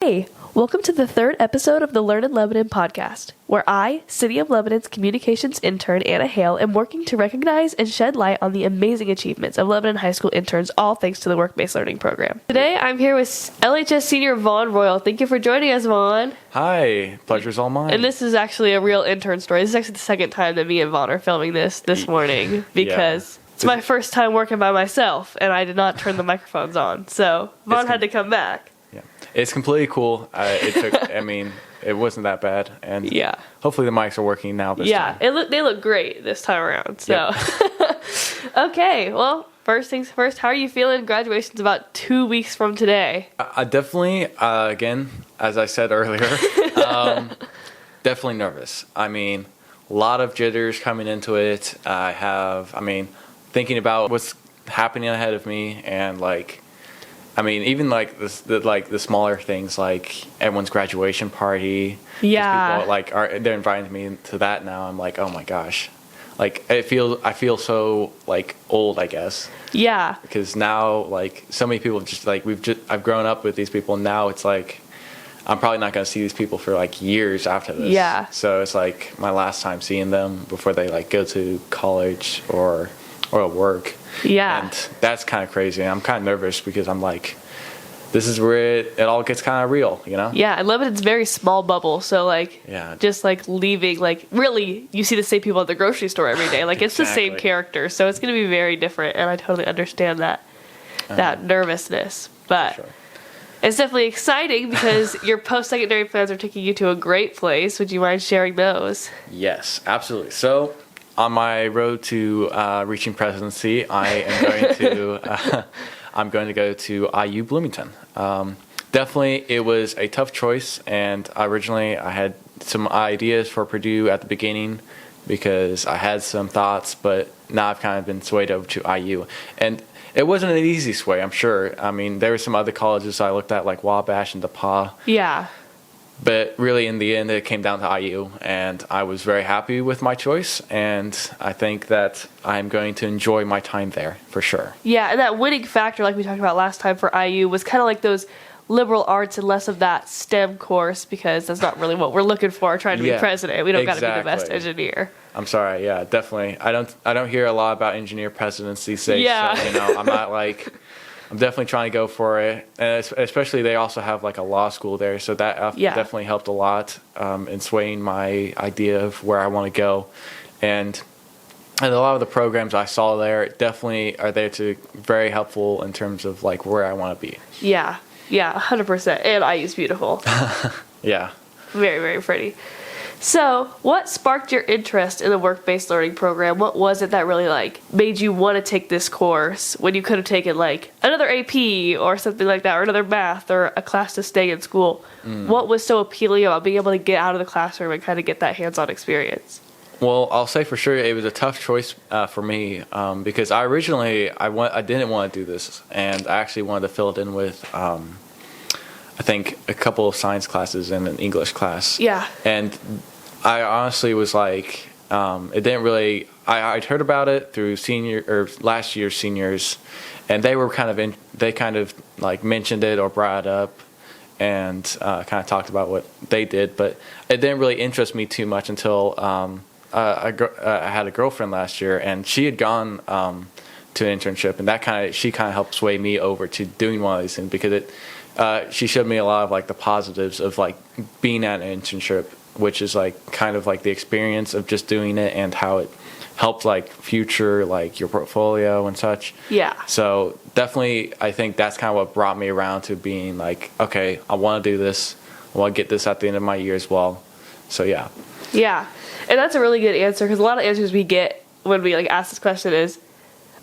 Hey, welcome to the third episode of the Learn in Lebanon podcast, where I, City of Lebanon's communications intern Anna Hale, am working to recognize and shed light on the amazing achievements of Lebanon High School interns, all thanks to the work-based learning program. Today, I'm here with LHS Senior Vaughn Royal. Thank you for joining us, Vaughn. Hi, pleasure's all mine. And this is actually a real intern story. This is actually the second time that me and Vaughn are filming this morning because it's my first time working by myself, and I did not turn the microphones on. So Vaughn had to come back. Yeah, it's completely cool. It wasn't that bad, and hopefully the mics are working now this time. They look great this time around. So, okay, well, first things first, how are you feeling? Graduation's about 2 weeks from today. I definitely, again, as I said earlier, definitely nervous. I mean, a lot of jitters coming into it. Thinking about what's happening ahead of me, and even the smaller things, like everyone's graduation party. Yeah. People they're inviting me to that now. I'm like, oh my gosh, I feel so old, I guess. Yeah. Because now so many people I've grown up with these people, and now it's I'm probably not going to see these people for years after this. Yeah. So it's my last time seeing them before they go to college or work. Yeah. And that's kind of crazy. And I'm kind of nervous because I'm this is where it all gets kind of real, you know? Yeah, and Lebanon's a very small bubble, so just leaving, really, you see the same people at the grocery store every day. It's the same character, so it's going to be very different, and I totally understand that nervousness. But sure. It's definitely exciting because your post-secondary plans are taking you to a great place. Would you mind sharing those? Yes, absolutely. So, on my road to reaching presidency, I'm going to go to IU Bloomington. Definitely, it was a tough choice, and originally I had some ideas for Purdue at the beginning because I had some thoughts, but now I've kind of been swayed over to IU. And it wasn't an easy sway, I'm sure. I mean, there were some other colleges I looked at, like Wabash and DePauw. Yeah. But really, in the end, it came down to IU, and I was very happy with my choice, and I think that I'm going to enjoy my time there, for sure. Yeah, and that winning factor, like we talked about last time for IU, was kind of like those liberal arts and less of that STEM course, because that's not really what we're looking for, trying to be president. We don't got to be the best engineer. I'm sorry, yeah, definitely. I don't hear a lot about engineer presidents these days, so, I'm not I'm definitely trying to go for it, and especially they also have a law school there, so that definitely helped a lot in swaying my idea of where I want to go, and a lot of the programs I saw there definitely are there to very helpful in terms of where I want to be. Yeah, 100%, and IU's beautiful. Yeah, very, very pretty. So, what sparked your interest in the work-based learning program? What was it that really made you want to take this course when you could have taken another AP or something like that, or another math or a class to stay in school? What was so appealing about being able to get out of the classroom and kind of get that hands-on experience? Well, I'll say for sure it was a tough choice for me because I didn't want to do this, and I actually wanted to fill it in with I think a couple of science classes and an English class. Yeah. And I honestly was it didn't really. I'd heard about it through last year's seniors, and they were kind of mentioned it or brought it up, and kind of talked about what they did, but it didn't really interest me too much until I had a girlfriend last year, and she had gone to an internship, and she kind of helped sway me over to doing one of these things because she showed me a lot of the positives of being at an internship, which is kind of the experience of just doing it and how it helps future your portfolio and such. Yeah. So definitely, I think that's kind of what brought me around to being okay, I want to do this. I want to get this at the end of my year as well. So yeah. Yeah, and that's a really good answer because a lot of answers we get when we ask this question is,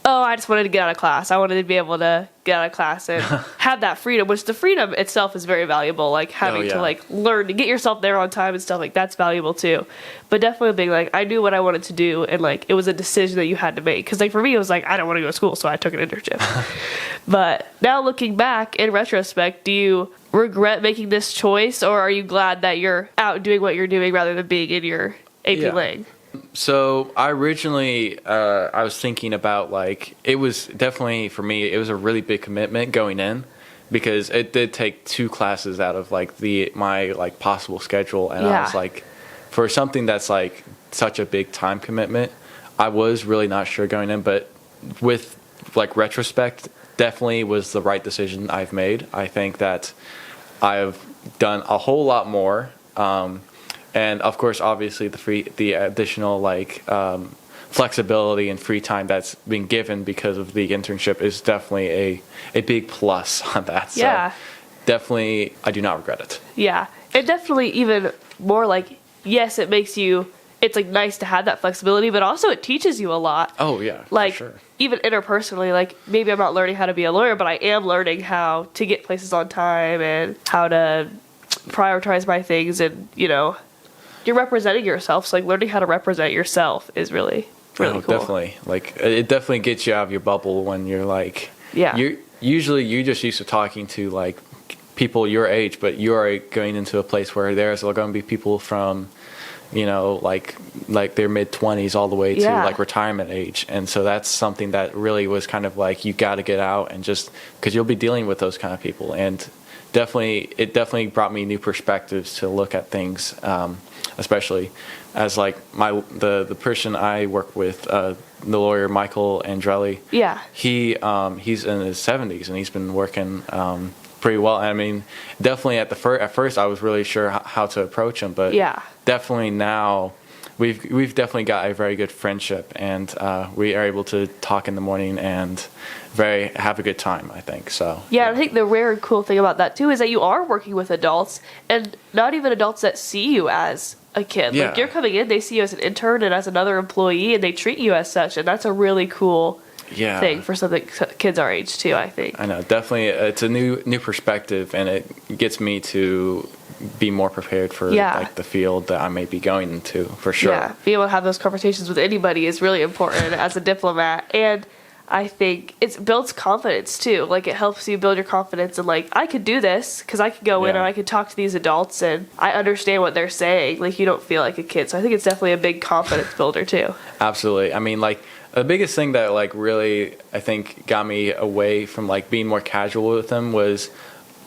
oh, I just wanted to get out of class. I wanted to be able to get out of class and have that freedom, which the freedom itself is very valuable. Having to learn to get yourself there on time and stuff that's valuable too. But definitely being I knew what I wanted to do, and it was a decision that you had to make. Because for me, it was I don't want to go to school, so I took an internship. But now looking back in retrospect, do you regret making this choice, or are you glad that you're out doing what you're doing rather than being in your AP lane? So I originally, I was thinking about it was definitely for me, it was a really big commitment going in because it did take 2 classes out of like my like possible schedule, and I was like, for something that's like such a big time commitment, I was really not sure going in, but with like retrospect, definitely was the right decision I've made. I think that I've done a whole lot more, and of course, obviously the additional like flexibility and free time that's been given because of the internship is definitely a big plus on that. So definitely, I do not regret it. Yeah, and definitely even more like, yes, it makes you, it's like nice to have that flexibility, but also it teaches you a lot. Oh yeah, like for sure. Even interpersonally, like maybe I'm not learning how to be a lawyer, but I am learning how to get places on time and how to prioritize my things, and you're representing yourself. So like learning how to represent yourself is really cool. Definitely. Like it definitely gets you out of your bubble when you're like, you're just used to talking to like people your age, but you are going into a place where there's going to be people from, like their mid-20s all the way to like retirement age. And so that's something that really was kind of like, you got to get out and just, because you'll be dealing with those kind of people. And it definitely brought me new perspectives to look at things, especially as like the person I work with, the lawyer Michael Andreoli. Yeah. He's in his 70s and he's been working pretty well. I mean, definitely at first I was really sure how to approach him, but definitely now we've definitely got a very good friendship, and we are able to talk in the morning and have a good time, I think. So I think the rare and cool thing about that too is that you are working with adults, and not even adults that see you as a kid. Like you're coming in, they see you as an intern and as another employee, and they treat you as such, and that's a really cool thing for some kids our age too, I think. I know, definitely it's a new perspective, and it gets me to be more prepared for like the field that I may be going into, for sure. Yeah, being able to have those conversations with anybody is really important as a diplomat, and I think it builds confidence too. Like it helps you build your confidence, and like, I could do this because I could go in and I could talk to these adults and I understand what they're saying. Like you don't feel like a kid. So I think it's definitely a big confidence builder too. Absolutely. I mean, like the biggest thing that like really I think got me away from like being more casual with them was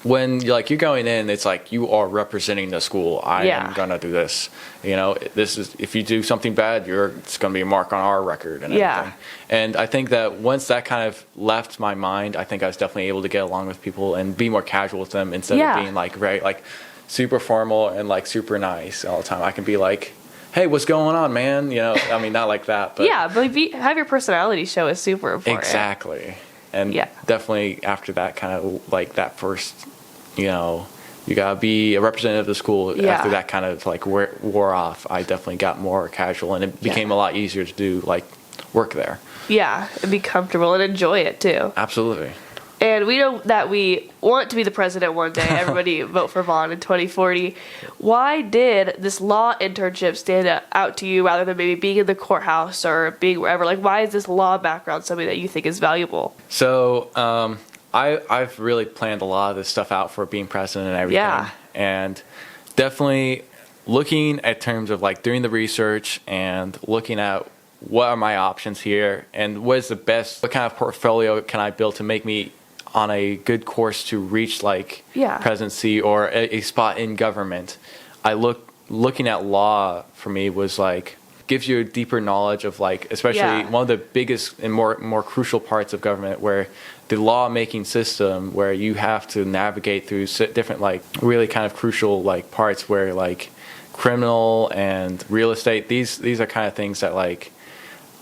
when you're going in, it's like you are representing the school. I am gonna do this. This is, if you do something bad, it's gonna be a mark on our record and everything. And I think that once that kind of left my mind, I think I was definitely able to get along with people and be more casual with them instead of being like very like super formal and like super nice all the time. I can be like, hey, what's going on, man? I mean, not like that, but but have your personality show is super important. Exactly. And definitely after that kind of like that first, you gotta be a representative of the school. After that kind of like wore off, I definitely got more casual, and it became a lot easier to do like work there. Yeah, and be comfortable and enjoy it too. Absolutely. And we know that we want to be the president one day. Everybody vote for Vaughn in 2040. Why did this law internship stand out to you rather than maybe being in the courthouse or being wherever? Like, why is this law background something that you think is valuable? So, I've really planned a lot of this stuff out for being president and everything. Yeah. And definitely looking at terms of like doing the research and looking at what are my options here and what kind of portfolio can I build to make me on a good course to reach like presidency or a spot in government. Looking at law for me was like gives you a deeper knowledge of like, especially one of the biggest and more crucial parts of government, where the lawmaking system, where you have to navigate through different like really kind of crucial like parts where like criminal and real estate, these are kind of things that like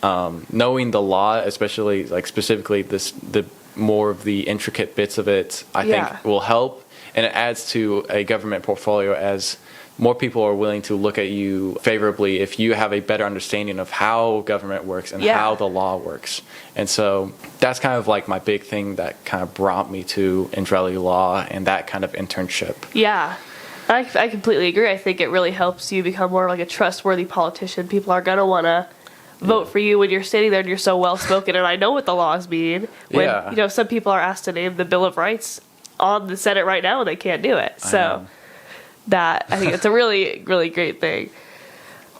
knowing the law, especially like specifically the more of the intricate bits of it, I think will help, and it adds to a government portfolio as more people are willing to look at you favorably if you have a better understanding of how government works and how the law works. And so that's kind of like my big thing that kind of brought me to Andreoli Law and that kind of internship. Yeah. I completely agree. I think it really helps you become more like a trustworthy politician. People are going to want to vote for you when you're standing there and you're so well spoken, and I know what the laws mean. When some people are asked to name the Bill of Rights on the Senate right now and they can't do it. So I think it's a really, really great thing.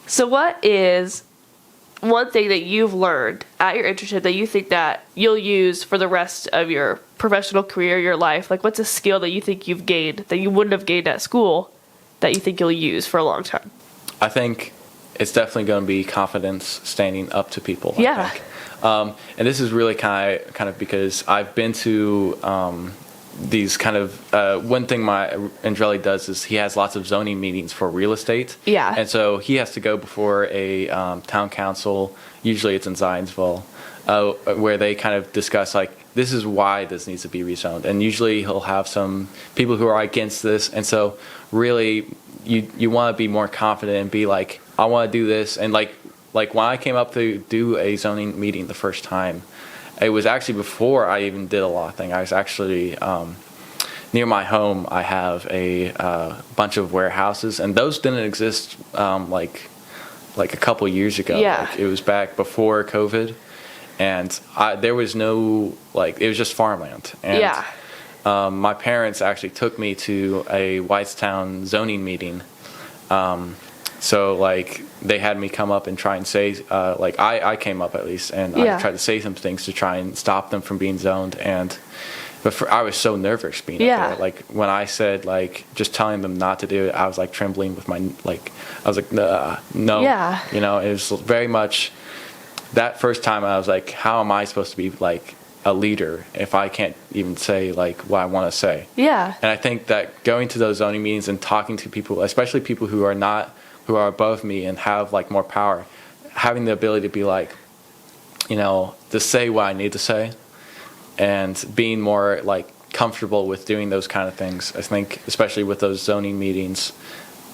So what is one thing that you've learned at your internship that you think that you'll use for the rest of your professional career, your life? Like, what's a skill that you think you've gained that you wouldn't have gained at school that you think you'll use for a long time? I think it's definitely going to be confidence, standing up to people. Yeah. I think. And this is really kind of because I've been to these kind of one thing my Andreoli does is he has lots of zoning meetings for real estate. Yeah. And so he has to go before a town council. Usually it's in Zionsville, where they kind of discuss like, this is why this needs to be rezoned. And usually he'll have some people who are against this. And so really you want to be more confident and be like, I want to do this. And like when I came up to do a zoning meeting the first time, it was actually before I even did a law thing. I was actually near my home. I have a bunch of warehouses, and those didn't exist like a couple years ago. Yeah. Like, it was back before COVID, and there was no it was just farmland. And, Yeah. My parents actually took me to a Whitestown zoning meeting. So they had me come up and try and say I came up at least, and Yeah. I tried to say some things to try and stop them from being zoned. And I was so nervous being Yeah. up there. Like when I said just telling them not to do it, I was trembling with my I was like no. Yeah. You know, it was very much that first time I was like, how am I supposed to be a leader if I can't even say what I want to say? Yeah. And I think that going to those zoning meetings and talking to people, especially people who are above me and have more power, having the ability to be to say what I need to say and being more comfortable with doing those kind of things. I think especially with those zoning meetings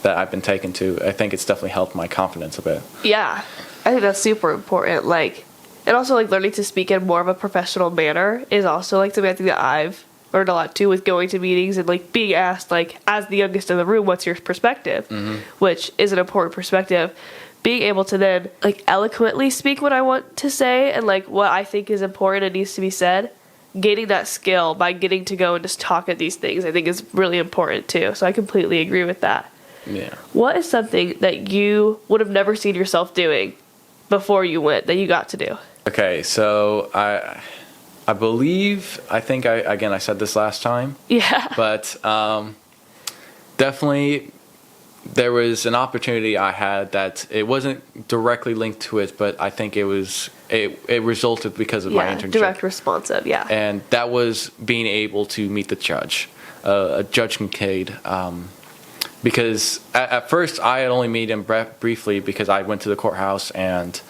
that I've been taken to, I think it's definitely helped my confidence a bit. Yeah. I think that's super important. And also learning to speak in more of a professional manner is also something I think that I've learned a lot too with going to meetings and being asked as the youngest in the room, what's your perspective? Mm-hmm. Which is an important perspective. Being able to then eloquently speak what I want to say and what I think is important and needs to be said. Gaining that skill by getting to go and just talk at these things, I think is really important too. So I completely agree with that. Yeah. What is something that you would have never seen yourself doing before you went that you got to do? Okay, so I believe, I think I said this last time. Yeah. But definitely there was an opportunity I had that it wasn't directly linked to it, but I think it resulted because of my internship. Direct responsive, yeah. And that was being able to meet the judge, Judge Kincaid. Because at first I had only met him briefly because I went to the courthouse and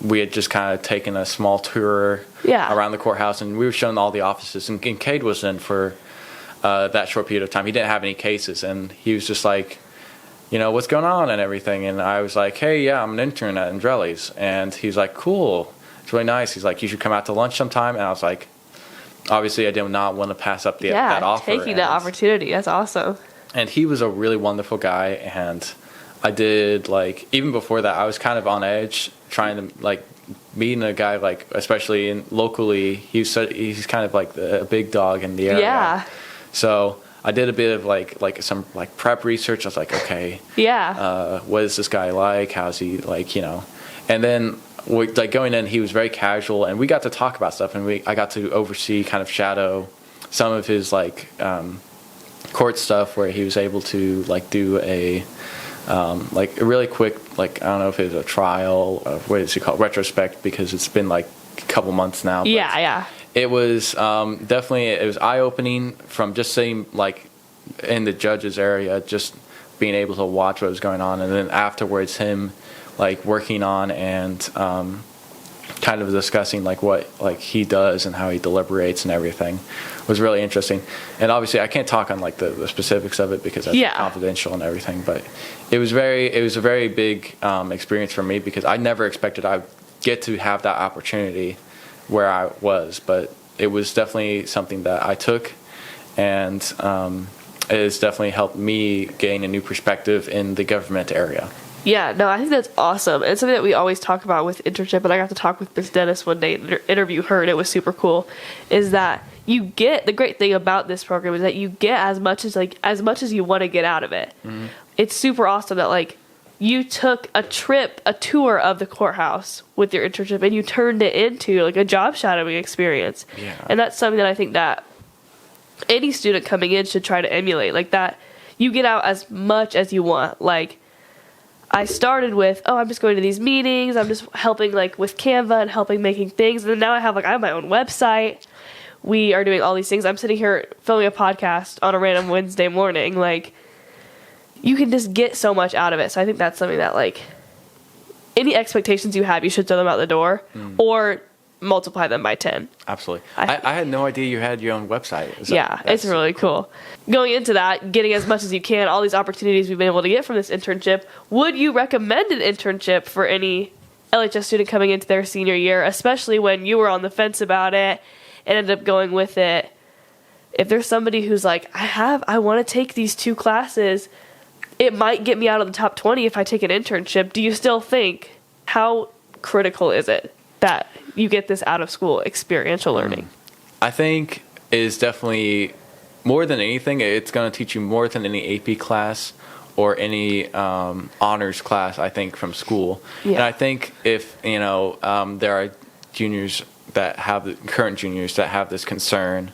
we had just kind of taken a small tour around the courthouse, and we were shown all the offices. And Kincaid was in for that short period of time. He didn't have any cases, and he was just what's going on and everything. And I was like, hey, yeah, I'm an intern at Andreoli's. And he's like, cool, it's really nice. He's like, you should come out to lunch sometime. And I was like, obviously I did not want to pass up that offer. Taking that opportunity, that's awesome. And he was a really wonderful guy, and I did even before that I was kind of on edge trying to meeting a guy especially locally. He's kind of a big dog in the area. Yeah. So I did a bit of some prep research. I was like, okay, yeah, what is this guy like? How's he And then going in, he was very casual, and we got to talk about stuff, and I got to oversee, kind of shadow some of his court stuff where he was able to do a really quick I don't know if it was a trial or what is it called, retrospect, because it's been a couple months now. But yeah. It was definitely eye-opening from just sitting in the judge's area, just being able to watch what was going on, and then afterwards him working on and kind of discussing what he does and how he deliberates and everything was really interesting. And obviously I can't talk on the specifics of it because that's confidential and everything, but it was a very big experience for me because I never expected I'd get to have that opportunity where I was, but it was definitely something that I took, and it has definitely helped me gain a new perspective in the government area. Yeah, no, I think that's awesome. It's something that we always talk about with internship, and I got to talk with Ms. Dennis one day and interview her, and it was super cool, is that you get, the great thing about this program is that you get as much as you want to get out of it. Mm-hmm. It's super awesome that you took a tour of the courthouse with your internship, and you turned it into like a job shadowing experience. Yeah. And that's something that I think that any student coming in should try to emulate. Like that, you get out as much as you want. Like, I started with, I'm just going to these meetings, I'm just helping like with Canva and helping making things, and then now I have my own website. We are doing all these things. I'm sitting here filming a podcast on a random Wednesday morning. Like, you can just get so much out of it. So I think that's something that, like, any expectations you have, you should throw them out the door or multiply them by 10. Absolutely. I had no idea you had your own website. It's really cool. Going into that, getting as much as you can, all these opportunities we've been able to get from this internship, would you recommend an internship for any LHS student coming into their senior year, especially when you were on the fence about it and ended up going with it? If there's somebody who's like, I want to take these 2 classes, it might get me out of the top 20 if I take an internship. Do you still think, how critical is it that you get this out of school experiential learning? I think it is definitely, more than anything, it's going to teach you more than any AP class or any honors class, I think, from school. Yeah. And I think if, there are juniors that have, current juniors that have this concern,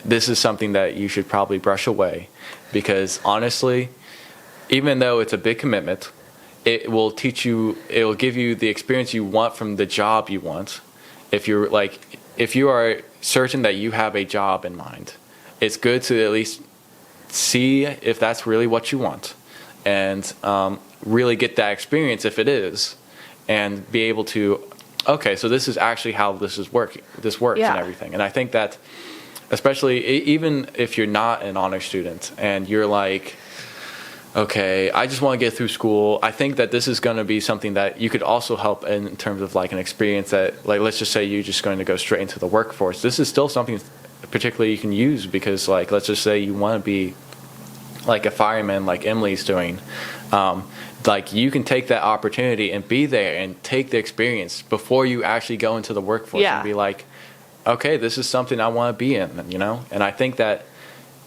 this is something that you should probably brush away, because honestly, even though it's a big commitment, it will teach you, it will give you the experience you want from the job you want. If you are certain that you have a job in mind, it's good to at least see if that's really what you want, and really get that experience if it is, and be able to, okay, so this is actually how this works and everything. And I think that, especially even if you're not an honor student and you're like, okay, I just want to get through school, I think that this is going to be something that you could also help in terms of like an experience that, like, let's just say you're just going to go straight into the workforce. This is still something particularly you can use, because, like, let's just say you want to be like a fireman like Emily's doing. Like, you can take that opportunity and be there and take the experience before you actually go into the workforce and be like, okay, this is something I want to be in, And I think that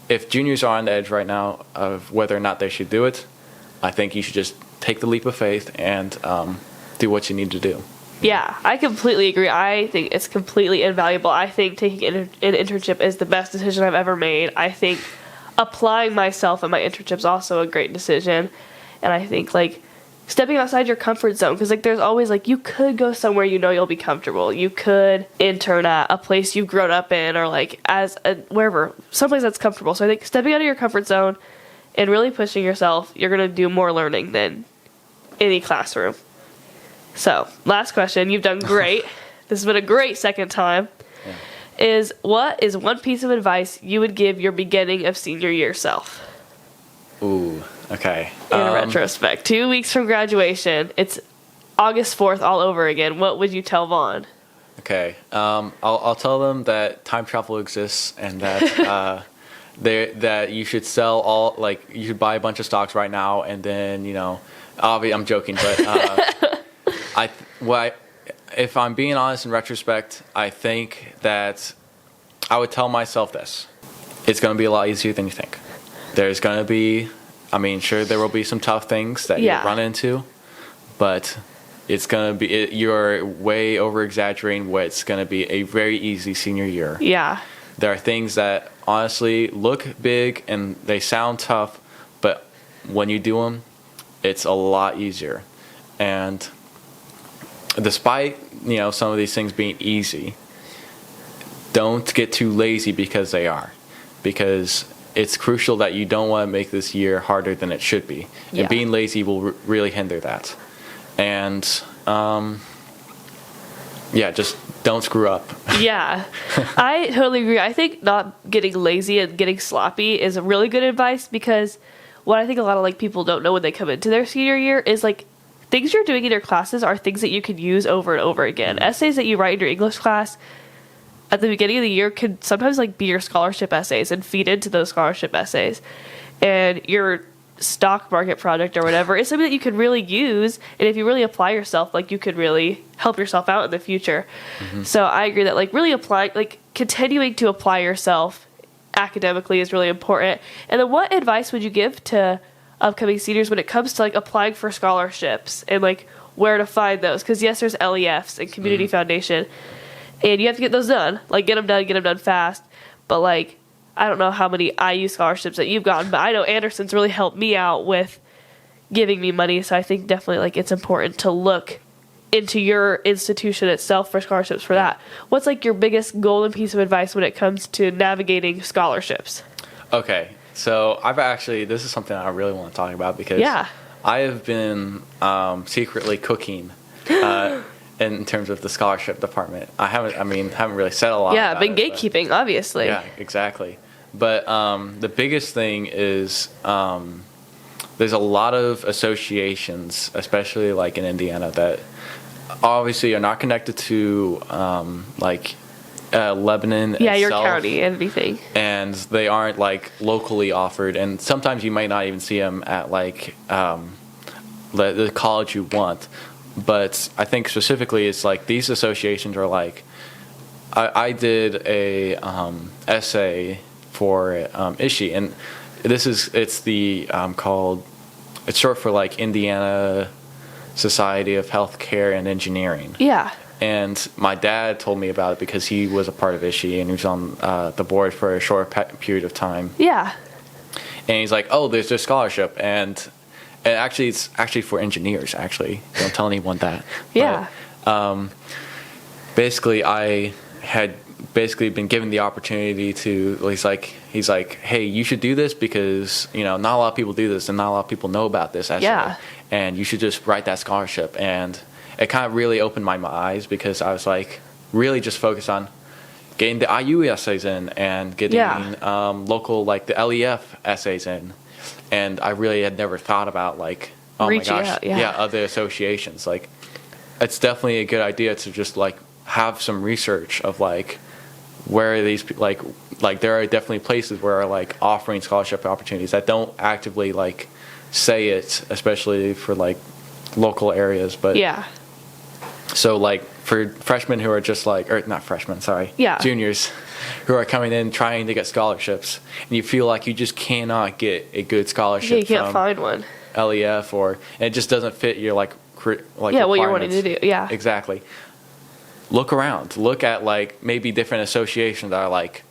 if juniors are on the edge right now of whether or not they should do it, I think you should just take the leap of faith and do what you need to do. Yeah, I completely agree. I think it's completely invaluable. I think taking an internship is the best decision I've ever made. I think applying myself in my internship is also a great decision. And I think, like, stepping outside your comfort zone, because, like, there's always, like, you could go somewhere you'll be comfortable. You could intern at a place you've grown up in, or, like, wherever, someplace that's comfortable. So I think stepping out of your comfort zone and really pushing yourself, you're going to do more learning than any classroom. So, last question. You've done great. This has been a great second time. Yeah. What is one piece of advice you would give your beginning of senior year self? Ooh, okay. In retrospect, 2 weeks from graduation, it's August 4th all over again. What would you tell Vaughn? Okay. I'll tell them that time travel exists, and that that you should sell all, like, you should buy a bunch of stocks right now, and then, obviously I'm joking, but if I'm being honest in retrospect, I think that I would tell myself this: it's going to be a lot easier than you think. There's going to be, sure, there will be some tough things that you run into, but it's going to be, you're way over exaggerating what it's going to be a very easy senior year. Yeah. There are things that honestly look big and they sound tough, but when you do them, it's a lot easier. And despite, some of these things being easy, don't get too lazy because they are. Because it's crucial that you don't want to make this year harder than it should be. And being lazy will really hinder that. And, just don't screw up. Yeah, I totally agree. I think not getting lazy and getting sloppy is really good advice, because what I think a lot of, like, people don't know when they come into their senior year is, like, things you're doing in your classes are things that you could use over and over again. Essays that you write in your English class at the beginning of the year could sometimes, like, be your scholarship essays and feed into those scholarship essays. And your stock market project or whatever is something that you could really use, and if you really apply yourself, like, you could really help yourself out in the future. So I agree that, like, really continuing to apply yourself academically is really important. And then what advice would you give to upcoming seniors when it comes to like applying for scholarships and like where to find those. Because yes, there's LEFs and community foundation, and you have to get those done. Like get them done fast. But like I don't know how many IU scholarships that you've gotten, but I know Anderson's really helped me out with giving me money. So I think definitely like it's important to look into your institution itself for scholarships for that. What's like your biggest golden piece of advice when it comes to navigating scholarships? Okay, so this is something I really want to talk about because I have been secretly cooking in terms of the scholarship department. I haven't really said a lot. Yeah, about been it, gatekeeping, obviously. Yeah, exactly. But the biggest thing is there's a lot of associations, especially like in Indiana, that obviously are not connected to Lebanon your itself, county and everything, and they aren't like locally offered, and sometimes you might not even see them at like the college you want. But I think specifically it's like these associations are like I did a essay for ISHE, and it's short for like Indiana Society of Healthcare and Engineering. Yeah. And my dad told me about it because he was a part of ISHE and he was on the board for a short period of time. Yeah. And he's like, "Oh, there's this scholarship," and actually, it's actually for engineers. Actually, don't tell anyone that. Yeah. But, basically, I had been given the opportunity to. He's like, "Hey, you should do this because not a lot of people do this, and not a lot of people know about this essay. Yeah. And you should just write that scholarship." And it kind of really opened my eyes because I was like really just focused on getting the IU essays in and getting local like the LEF essays in, and I really had never thought about like reaching my gosh out, other associations. Like it's definitely a good idea to just like have some research of like where are these like there are definitely places where are like offering scholarship opportunities that don't actively like say it, especially for like local areas. But so like for freshmen who are just like, or not freshmen, sorry, juniors who are coming in trying to get scholarships, and you feel like you just cannot get a good scholarship. You can't find one. LEF and it just doesn't fit your like what you're wanting to do. Yeah, exactly. Look around. Look at like maybe different associations that are like,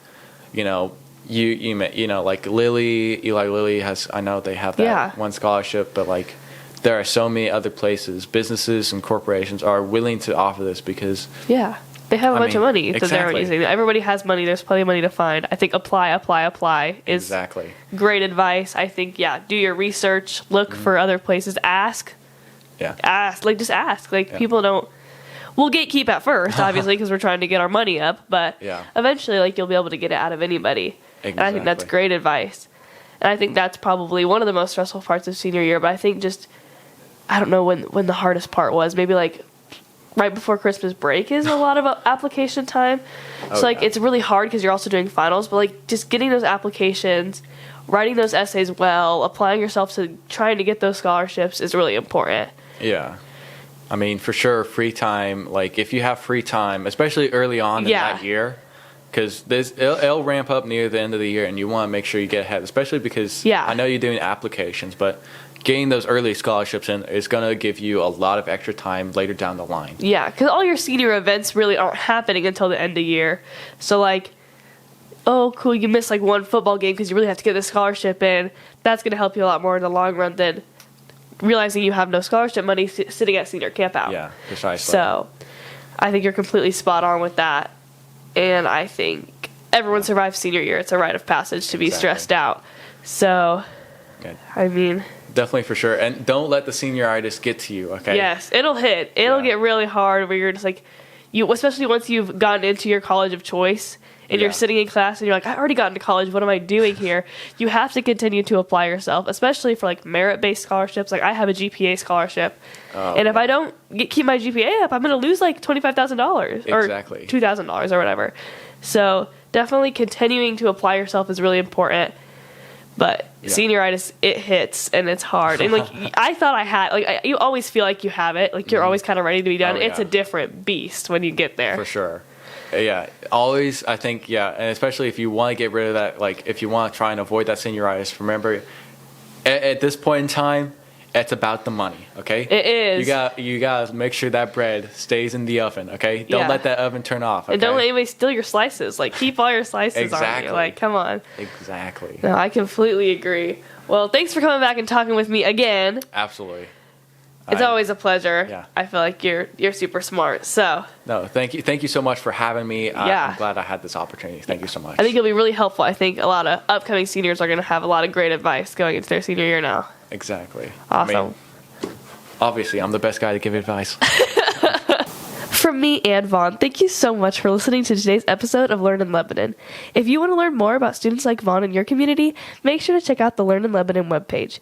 like Eli Lilly has. I know they have that one scholarship, but like there are so many other places, businesses and corporations are willing to offer this because they have a bunch of money that they're using. Everybody has money. There's plenty of money to find. I think apply is great advice. I think do your research, look for other places, ask. Just ask. People don't. We'll gatekeep at first, obviously, because we're trying to get our money up. But eventually, you'll be able to get it out of anybody. Exactly. And I think that's great advice. And I think that's probably one of the most stressful parts of senior year. But I think I don't know when the hardest part was. Maybe right before Christmas break is a lot of application time. So it's really hard because you're also doing finals. But just getting those applications, writing those essays well, applying yourself to trying to get those scholarships is really important. Yeah. I mean, for sure, free time, if you have free time, especially early on in that year, because it'll ramp up near the end of the year, and you want to make sure you get ahead, especially because I know you're doing applications, but getting those early scholarships in is going to give you a lot of extra time later down the line. Yeah, because all your senior events really aren't happening until the end of year. So, oh, cool, you missed, one football game because you really have to get this scholarship in. That's going to help you a lot more in the long run than realizing you have no scholarship money sitting at senior camp out. Yeah, precisely. So I think you're completely spot on with that. And I think everyone survives senior year. It's a rite of passage to be stressed out. So, I mean... Definitely, for sure. And don't let the senioritis get to you, okay? Yes, it'll hit. It'll get really hard where you're just especially once you've gotten into your college of choice and you're sitting in class and you're like, I already got into college, what am I doing here? You have to continue to apply yourself, especially for merit-based scholarships. I have a GPA scholarship, and if I don't keep my GPA up, I'm going to lose $25,000 or $2,000 or whatever. So definitely continuing to apply yourself is really important. But senioritis, it hits and it's hard. And I thought I had, you always feel like you have it. You're always kind of ready to be done. It's a different beast when you get there. For sure. Yeah, always, I think, and especially if you want to get rid of that, if you want to try and avoid that senioritis, remember, At this point in time, it's about the money, okay? It is. You got to make sure that bread stays in the oven, okay? Don't Yeah. let that oven turn off, okay? And don't let anybody steal your slices. Like, keep all your slices on Exactly. you. Like, come on. Exactly. No, I completely agree. Well, thanks for coming back and talking with me again. Absolutely. It's always a pleasure. Yeah. I feel like you're super smart. So No, thank you so much for having me. Yeah. I'm glad I had this opportunity. Thank you so much. I think it'll be really helpful. I think a lot of upcoming seniors are going to have a lot of great advice going into their senior year now. Exactly. Awesome. I mean, obviously, I'm the best guy to give advice. From me and Vaughn, thank you so much for listening to today's episode of Learn in Lebanon. If you want to learn more about students like Vaughn in your community, make sure to check out the Learn in Lebanon webpage.